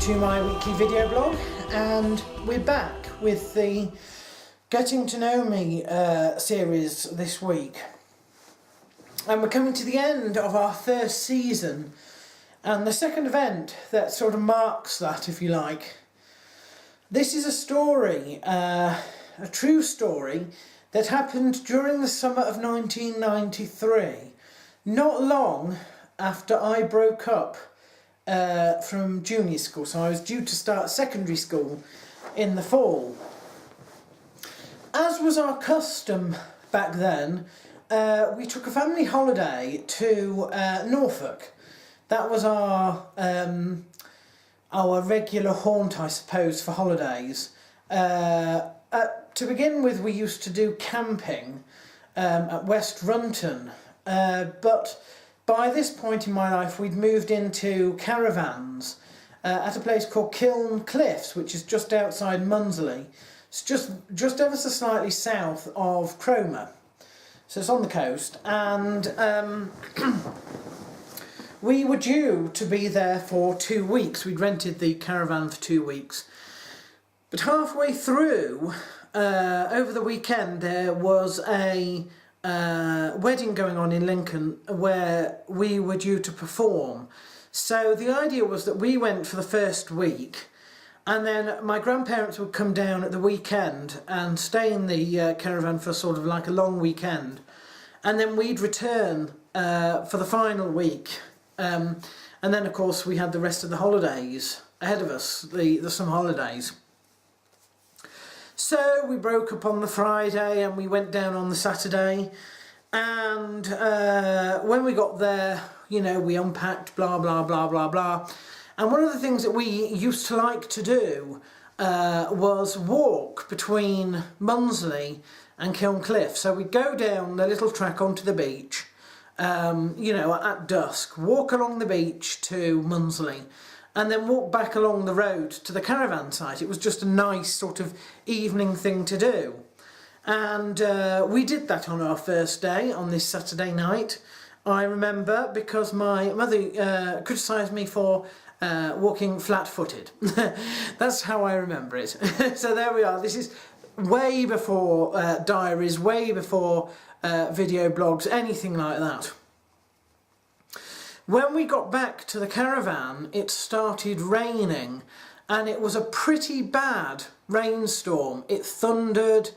to my weekly video blog, and we're back with the Getting to Know Me series this week. And we're coming to the end of our first season, and the second event that sort of marks that, if you like. This is a story, a true story, that happened during the summer of 1993, not long after I broke up from junior school. So I was due to start secondary school in the fall. As was our custom back then, we took a family holiday to Norfolk. That was our regular haunt, I suppose, for holidays. To begin with, we used to do camping at West Runton, but by this point in my life we'd moved into caravans at a place called Kiln Cliffs, which is just outside Munsley. It's just ever so slightly south of Cromer. So it's on the coast, and we were due to be there for 2 weeks. We'd rented the caravan for 2 weeks. But halfway through, over the weekend, there was a wedding going on in Lincoln where we were due to perform. So the idea was that we went for the first week, and then my grandparents would come down at the weekend and stay in the caravan for sort of like a long weekend, and then we'd return for the final week, and then of course we had the rest of the holidays ahead of us, the summer holidays. So we broke up on the Friday and we went down on the Saturday, and when we got there, you know, we unpacked, blah blah blah blah blah, and one of the things that we used to like to do was walk between Munsley and Kiln Cliff. So we'd go down the little track onto the beach, you know, at dusk, walk along the beach to Munsley, and then walk back along the road to the caravan site. It was just a nice sort of evening thing to do. And we did that on our first day, on this Saturday night. I remember, because my mother criticised me for walking flat-footed. That's how I remember it. So there we are. This is way before diaries, way before video blogs, anything like that. When we got back to the caravan, it started raining, and it was a pretty bad rainstorm. It thundered.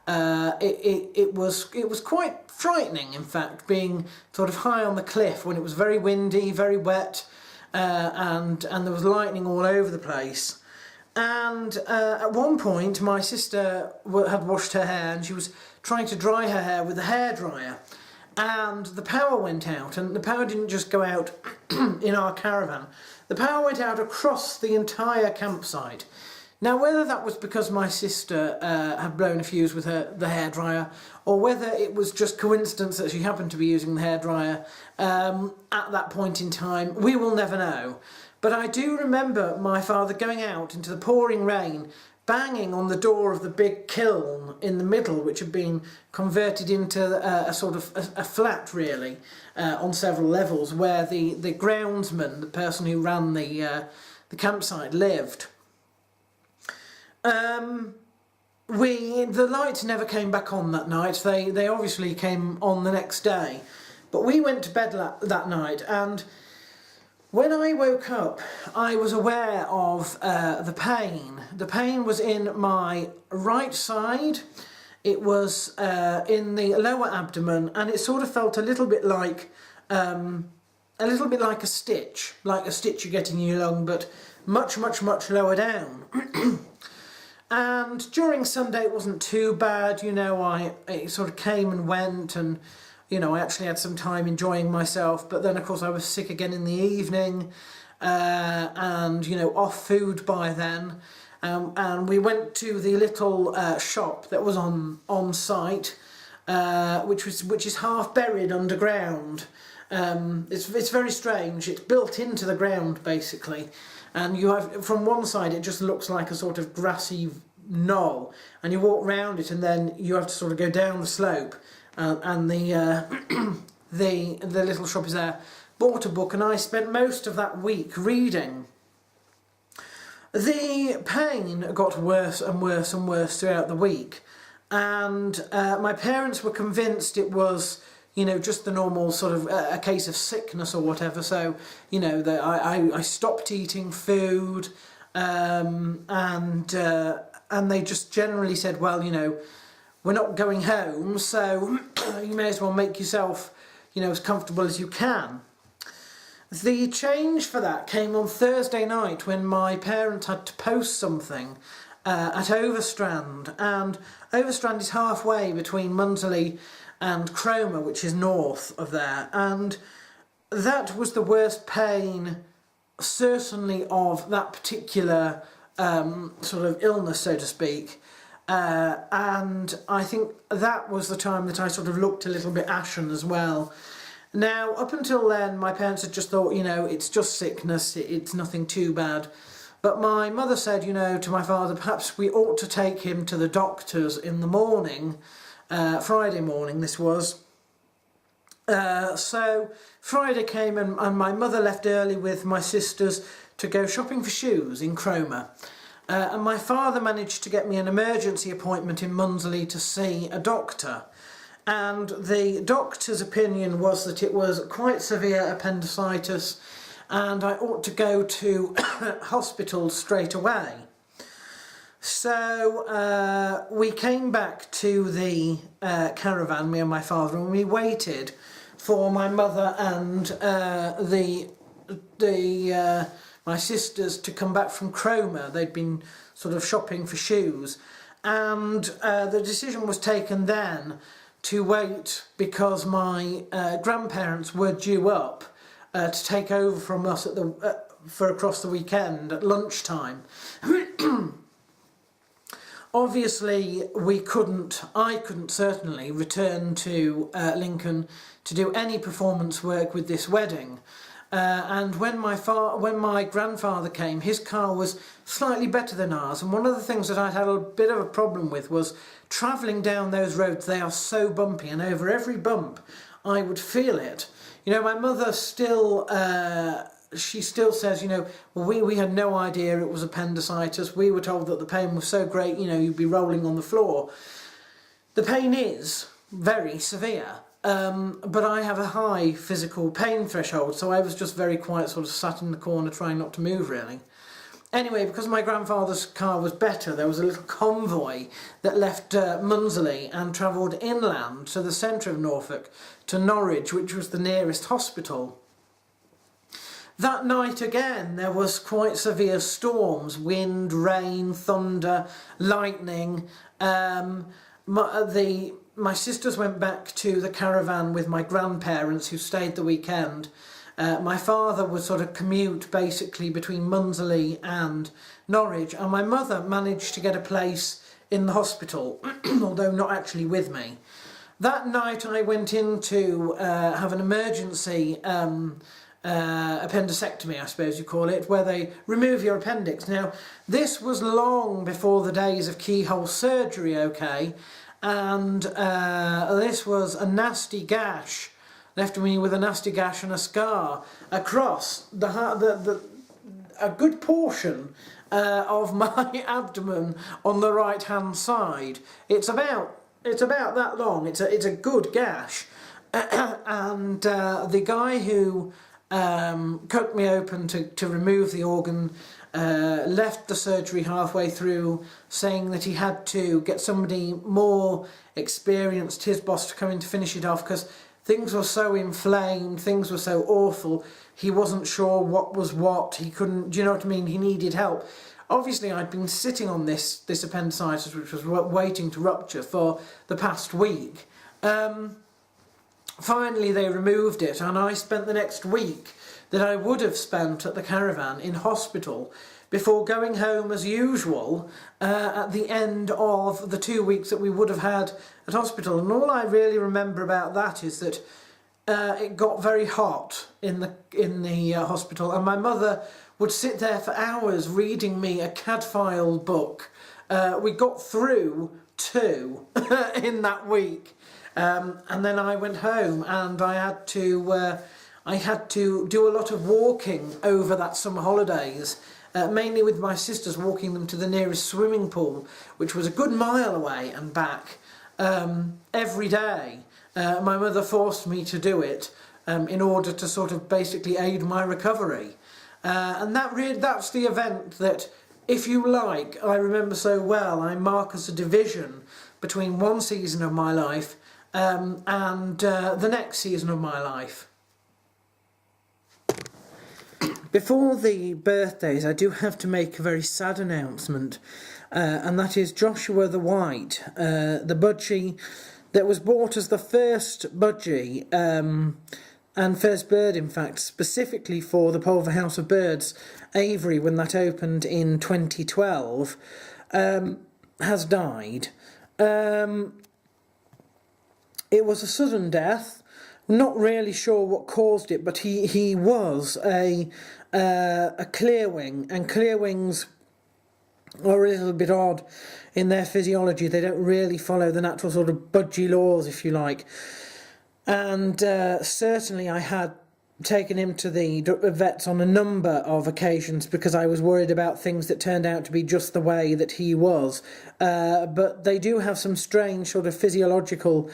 It was quite frightening, in fact, being sort of high on the cliff when it was very windy, very wet, and there was lightning all over the place. And at one point, my sister had washed her hair, and she was trying to dry her hair with a hairdryer. And the power went out, and the power didn't just go out in our caravan. The power went out across the entire campsite. Now, whether that was because my sister had blown a fuse with the hairdryer, or whether it was just coincidence that she happened to be using the hairdryer at that point in time, we will never know. But I do remember my father going out into the pouring rain, banging on the door of the big kiln in the middle, which had been converted into a sort of a flat, really, on several levels, where the groundsman, the person who ran the campsite, lived. The lights never came back on that night. They obviously came on the next day, but we went to bed that night, and when I woke up, I was aware of the pain. The pain was in my right side. It was in the lower abdomen, and it sort of felt a little bit like a stitch you get in your lung, but much lower down. And during Sunday it wasn't too bad, you know. It sort of came and went, and you know, I actually had some time enjoying myself, but then of course I was sick again in the evening, and you know, off food by then, and we went to the little shop that was on site, which is half buried underground. It's very strange. It's built into the ground basically, and you have, from one side it just looks like a sort of grassy knoll, and you walk round it, and then you have to sort of go down the slope. And the little shop is there. Bought a book, and I spent most of that week reading. The pain got worse and worse and worse throughout the week, and my parents were convinced it was, you know, just the normal sort of a case of sickness or whatever. So, you know, that I stopped eating food, and they just generally said, well, you know, we're not going home, so you may as well make yourself, you know, as comfortable as you can. The change for that came on Thursday night when my parents had to post something at Overstrand, and Overstrand is halfway between Munderley and Cromer, which is north of there, and that was the worst pain certainly of that particular sort of illness, so to speak, and I think that was the time that I sort of looked a little bit ashen as well. Now, up until then, my parents had just thought, you know, it's just sickness, it's nothing too bad. But my mother said, you know, to my father, perhaps we ought to take him to the doctors in the morning, Friday morning this was. So Friday came and my mother left early with my sisters to go shopping for shoes in Cromer. And my father managed to get me an emergency appointment in Munderley to see a doctor. And the doctor's opinion was that it was quite severe appendicitis and I ought to go to hospital straight away. So we came back to the caravan, me and my father, and we waited for my mother and my sisters to come back from Cromer. They'd been sort of shopping for shoes, and the decision was taken then to wait because my grandparents were due up to take over from us at for across the weekend at lunchtime. Obviously, I couldn't certainly return to Lincoln to do any performance work with this wedding. And when my grandfather came, his car was slightly better than ours, and one of the things that I'd had a bit of a problem with was travelling down those roads. They are so bumpy, and over every bump I would feel it. You know, my mother still, she still says, you know, well, we had no idea it was appendicitis. We were told that the pain was so great, you know, you'd be rolling on the floor. The pain is very severe. But I have a high physical pain threshold, so I was just very quiet, sort of sat in the corner trying not to move really. Anyway, because my grandfather's car was better, there was a little convoy that left Munderley and travelled inland to the centre of Norfolk, to Norwich, which was the nearest hospital. That night again there was quite severe storms, wind, rain, thunder, lightning. My sisters went back to the caravan with my grandparents who stayed the weekend. My father would sort of commute basically between Munderley and Norwich, and my mother managed to get a place in the hospital, although not actually with me. That night I went in to have an emergency appendicectomy, I suppose you call it, where they remove your appendix. Now, this was long before the days of keyhole surgery, okay? And this was a nasty gash, left me with a nasty gash and a scar across a good portion of my abdomen on the right hand side. It's about that long. It's a good gash, and the guy who cut me open to remove the organ left the surgery halfway through, saying that he had to get somebody more experienced, his boss, to come in to finish it off because things were so inflamed, things were so awful, he wasn't sure what was what, he couldn't, do you know what I mean, he needed help. Obviously I'd been sitting on this appendicitis, which was waiting to rupture, for the past week. Finally they removed it, and I spent the next week that I would have spent at the caravan in hospital before going home as usual at the end of the 2 weeks that we would have had at hospital. And all I really remember about that is that it got very hot in the hospital, and my mother would sit there for hours reading me a Cadfile book. We got through 2 in that week, and then I went home and I had to do a lot of walking over that summer holidays mainly with my sisters walking them to the nearest swimming pool, which was a good mile away and back, every day. My mother forced me to do it in order to sort of basically aid my recovery. And that's the event that, if you like, I remember so well. I mark as a division between one season of my life and the next season of my life. Before the birthdays, I do have to make a very sad announcement, and that is Joshua the White, the budgie that was bought as the first budgie, and first bird, in fact, specifically for the Pulver House of Birds, Avery, when that opened in 2012, has died. It was a sudden death. Not really sure what caused it, but he was a clearwing, and clearwings are a little bit odd in their physiology. They don't really follow the natural sort of budgie laws, if you like. And certainly I had taken him to the vets on a number of occasions because I was worried about things that turned out to be just the way that he was. But they do have some strange sort of physiological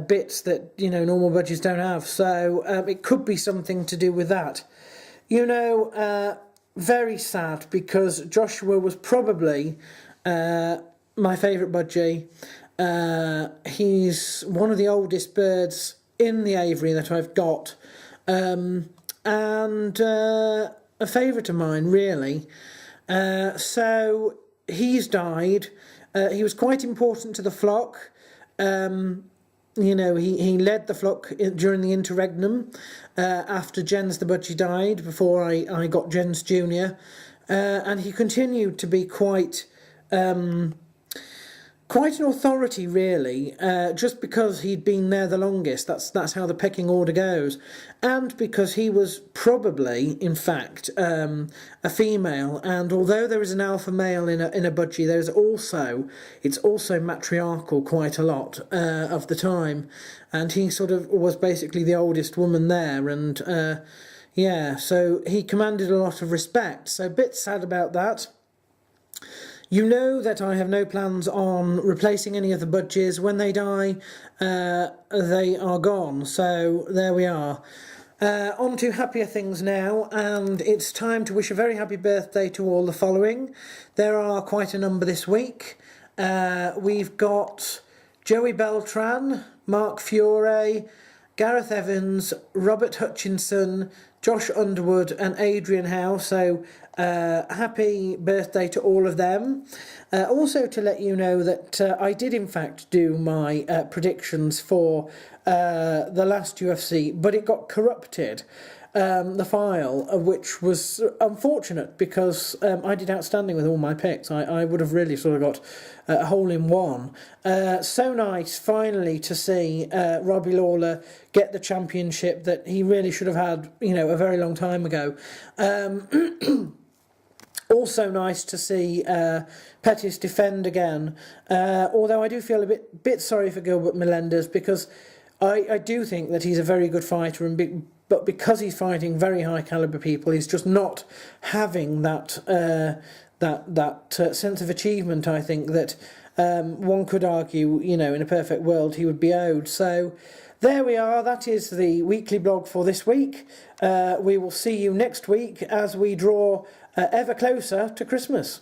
bits that, you know, normal budgies don't have. So it could be something to do with that. You know, very sad, because Joshua was probably my favourite budgie. He's one of the oldest birds in the aviary that I've got, and a favourite of mine, really. So he's died. He was quite important to the flock. You know, he led the flock during the interregnum after Jens the budgie died, before I got Jens Jr. And he continued to be quite an authority, really, just because he'd been there the longest. That's how the pecking order goes, and because he was probably, in fact, a female. And although there is an alpha male in a budgie, it's also matriarchal quite a lot of the time. And he sort of was basically the oldest woman there, and yeah, so he commanded a lot of respect. So a bit sad about that. You know that I have no plans on replacing any of the budgies. When they die, they are gone. So there we are. On to happier things now, and it's time to wish a very happy birthday to all the following. There are quite a number this week. We've got Joey Beltran, Mark Fiore, Gareth Evans, Robert Hutchinson, Josh Underwood and Adrian Howe. So happy birthday to all of them. Also to let you know that I did in fact do my predictions for the last UFC, but it got corrupted, the file, which was unfortunate, because I did outstanding with all my picks. I would have really sort of got a hole in one. So nice finally to see Robbie Lawler get the championship that he really should have had, you know, a very long time ago. Also nice to see Pettis defend again, although I do feel a bit sorry for Gilbert Melendez, because I do think that he's a very good fighter, but because he's fighting very high caliber people, he's just not having that sense of achievement, I think, that one could argue, you know, in a perfect world he would be owed. So there we are. That is the weekly blog for this week. We will see you next week as we draw ever closer to Christmas.